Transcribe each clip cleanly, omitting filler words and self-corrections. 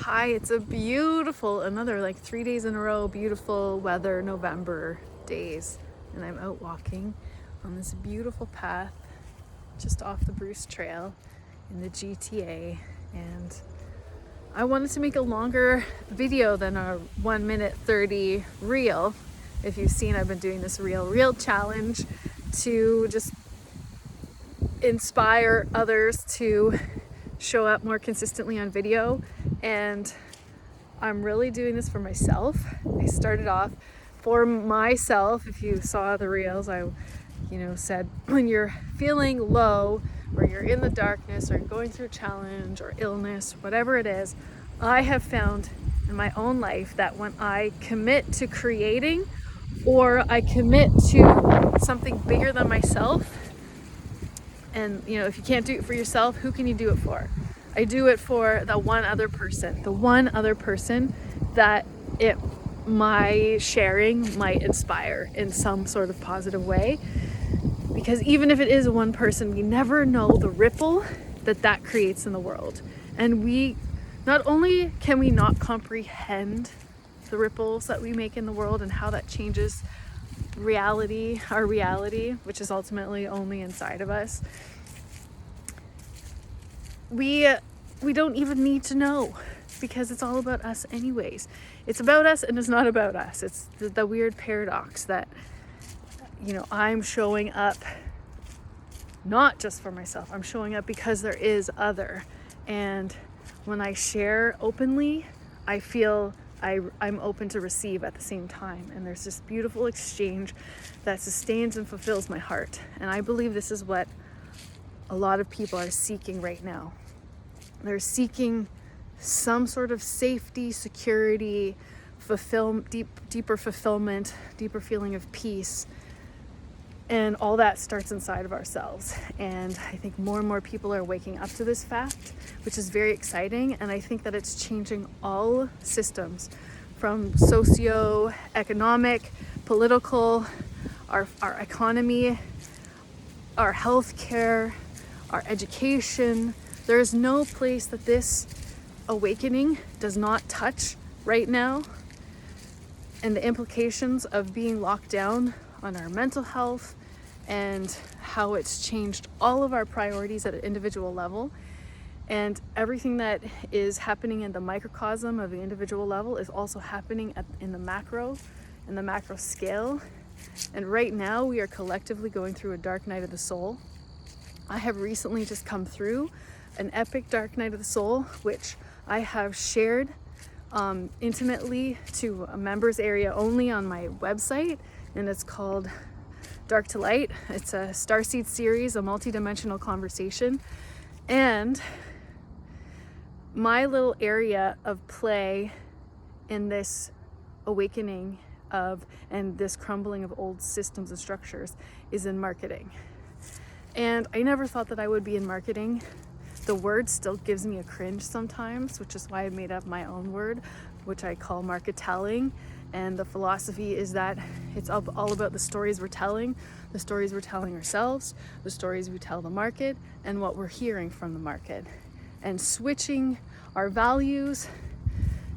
Hi, it's a beautiful, another like 3 days in a row, beautiful weather, November days. And I'm out walking on this beautiful path just off the Bruce Trail in the GTA. And I wanted to make a longer video than a 1 minute 30 reel. If you've seen, I've been doing this reel challenge to just inspire others to show up more consistently on video, and I'm really doing this for myself. I started off for myself. If you saw the reels, I said when you're feeling low or you're in the darkness or going through a challenge or illness, whatever it is, I have found in my own life that when I commit to creating or I commit to something bigger than myself, and if you can't do it for yourself, who can you do it for? I do it for the one other person that my sharing might inspire in some sort of positive way. Because even if it is one person, we never know the ripple that creates in the world. And we not only can we not comprehend the ripples that we make in the world and how that changes our reality, which is ultimately only inside of us. We don't even need to know, because it's all about us anyways. It's about us and it's not about us. It's the weird paradox that I'm showing up not just for myself. I'm showing up because there is other. And when I share openly, I feel I'm open to receive at the same time. And there's this beautiful exchange that sustains and fulfills my heart. And I believe this is what a lot of people are seeking right now. They're seeking some sort of safety, security, deeper fulfillment, deeper feeling of peace. And all that starts inside of ourselves. And I think more and more people are waking up to this fact, which is very exciting. And I think that it's changing all systems, from socio-economic, political, our economy, our healthcare, our education. There is no place that this awakening does not touch right now. And the implications of being locked down on our mental health and how it's changed all of our priorities at an individual level. And everything that is happening in the microcosm of the individual level is also happening in the macro scale. And right now we are collectively going through a dark night of the soul. I have recently just come through an epic dark night of the soul, which I have shared intimately to a members area only on my website, and it's called Dark to Light. It's a Starseed series, a multi-dimensional conversation. And my little area of play in this awakening and this crumbling of old systems and structures is in marketing. And I never thought that I would be in marketing. The word still gives me a cringe sometimes, which is why I made up my own word, which I call marketelling. And the philosophy is that it's all about the stories we're telling ourselves, the stories we tell the market, and what we're hearing from the market. And switching our values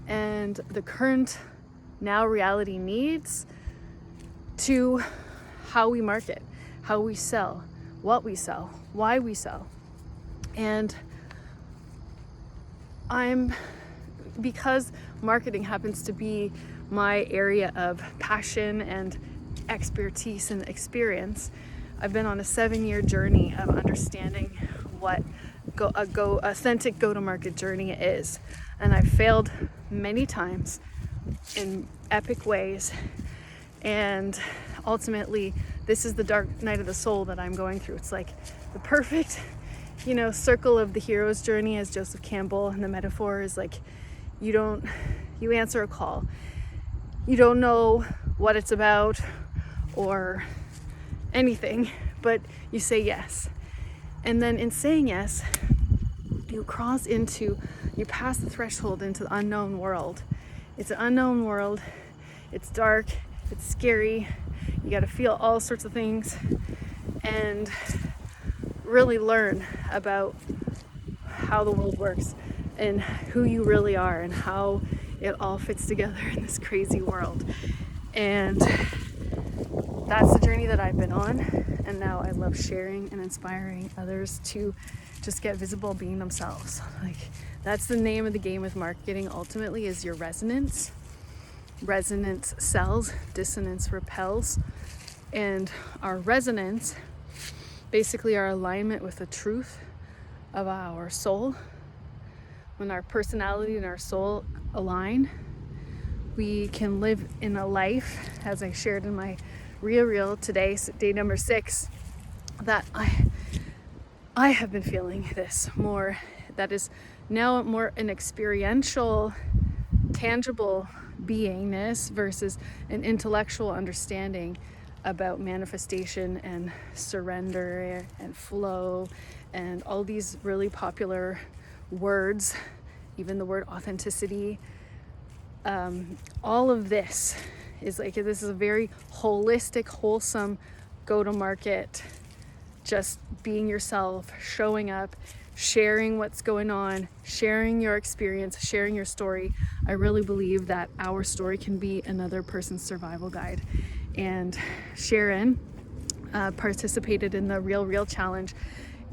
and the current now reality needs to how we market, how we sell, what we sell, why we sell. And because marketing happens to be my area of passion and expertise and experience, I've been on a 7-year journey of understanding what authentic go-to-market journey is. And I've failed many times in epic ways. And ultimately, this is the dark night of the soul that I'm going through. It's like the perfect circle of the hero's journey, as Joseph Campbell, and the metaphor is like you answer a call. You don't know what it's about or anything, but you say yes. And then in saying yes, you pass the threshold into the unknown world. It's an unknown world. It's dark. It's scary. You got to feel all sorts of things and really learn about how the world works and who you really are and how it all fits together in this crazy world. And that's the journey that I've been on, and now I love sharing and inspiring others to just get visible being themselves. Like, that's the name of the game with marketing ultimately, is your resonance. Resonance sells, dissonance repels. And our resonance, basically our alignment with the truth of our soul. When our personality and our soul align, we can live in a life, as I shared in my reel today, day number 6, that I have been feeling this more, that is now more an experiential, tangible beingness versus an intellectual understanding about manifestation and surrender and flow and all these really popular words, even the word authenticity. All of this is like, this is a very holistic, wholesome go-to-market, just being yourself, showing up, sharing what's going on, sharing your experience, sharing your story. I really believe that our story can be another person's survival guide. And Sharon participated in the Real Challenge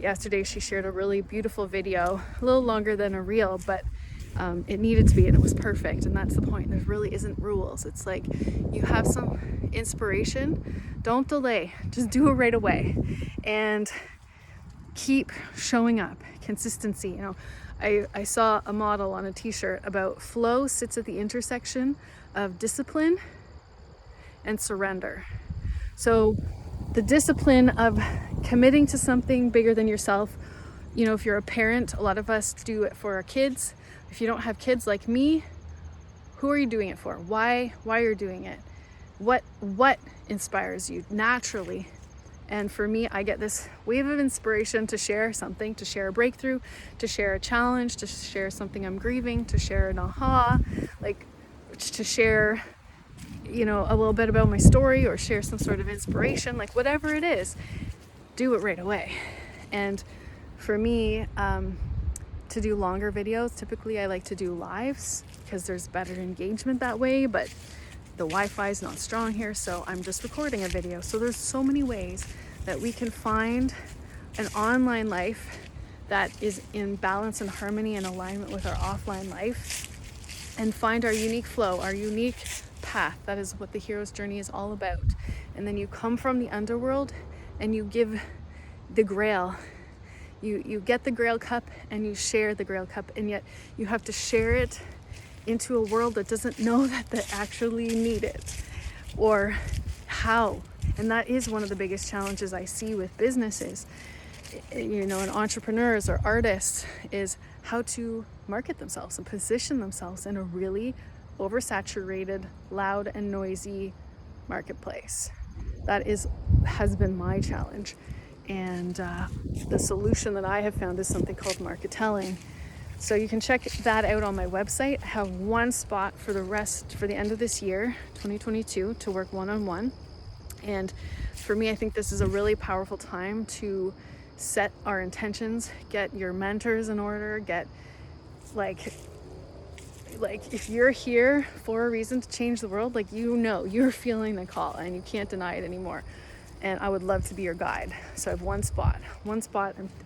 yesterday. She shared a really beautiful video, a little longer than a reel, but it needed to be, and it was perfect. And that's the point. There really isn't rules. It's like, you have some inspiration, don't delay, just do it right away, and keep showing up. Consistency. You know, I saw a model on a t-shirt about flow sits at the intersection of discipline and surrender. So the discipline of committing to something bigger than yourself, you know, if you're a parent, a lot of us do it for our kids. If you don't have kids like me, who are you doing it for? Why you're doing it? What inspires you naturally? And for me, I get this wave of inspiration to share something, to share a breakthrough, to share a challenge, to share something I'm grieving, to share an aha, like to share, you know, a little bit about my story, or share some sort of inspiration, like whatever it is, do it right away. And for me, to do longer videos, typically I like to do lives because there's better engagement that way, but the Wi-Fi is not strong here, so I'm just recording a video. So there's so many ways that we can find an online life that is in balance and harmony and alignment with our offline life, and find our unique flow, our unique path. That is what the hero's journey is all about. And then you come from the underworld and you give the grail. You get the grail cup and you share the grail cup, and yet you have to share it into a world that doesn't know that they actually need it, or how. And that is one of the biggest challenges I see with businesses, you know, and entrepreneurs or artists, is how to market themselves and position themselves in a really oversaturated, loud and noisy marketplace. That has been my challenge. And the solution that I have found is something called marketelling. So you can check that out on my website. I have one spot for the end of this year, 2022, to work one-on-one. And for me, I think this is a really powerful time to set our intentions, get your mentors in order, get like if you're here for a reason to change the world, like, you know, you're feeling the call and you can't deny it anymore. And I would love to be your guide. So I have one spot.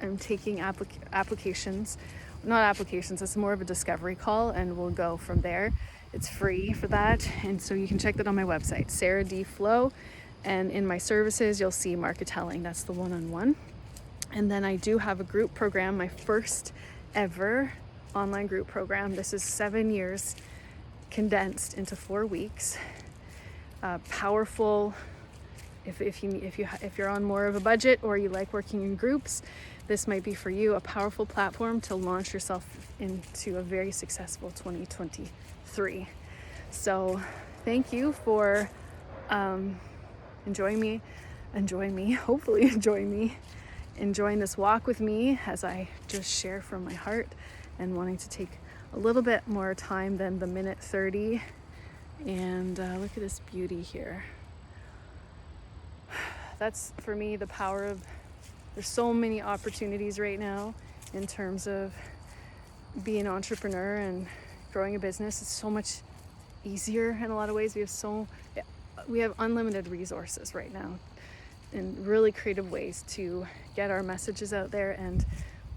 I'm taking applications. Not applications, it's more of a discovery call, and we'll go from there. It's free for that, and so you can check that on my website, Sarah D. Flow, and in my services you'll see marketelling. That's the one-on-one. And then I do have a group program, my first ever online group program. This is 7 years condensed into 4 weeks. Powerful. If you're on more of a budget, or you like working in groups, this might be for you. A powerful platform to launch yourself into a very successful 2023. So thank you for enjoying me, hopefully enjoying this walk with me as I just share from my heart, and wanting to take a little bit more time than the minute 30. And look at this beauty here. That's, for me, the power of, there's so many opportunities right now in terms of be an entrepreneur and growing a business is so much easier in a lot of ways. We have unlimited resources right now and really creative ways to get our messages out there and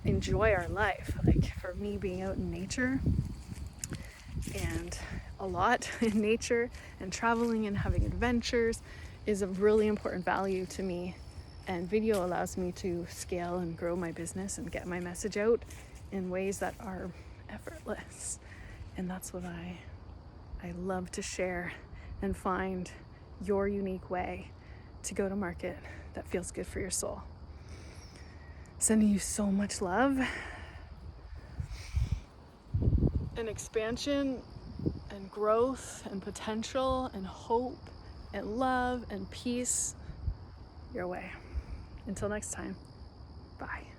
enjoy our life. Like for me, being out in nature and a lot in nature and traveling and having adventures is a really important value to me. And video allows me to scale and grow my business and get my message out in ways that are effortless. And that's what I love to share and find your unique way to go to market that feels good for your soul. Sending you so much love and expansion and growth and potential and hope and love and peace your way. Until next time, bye.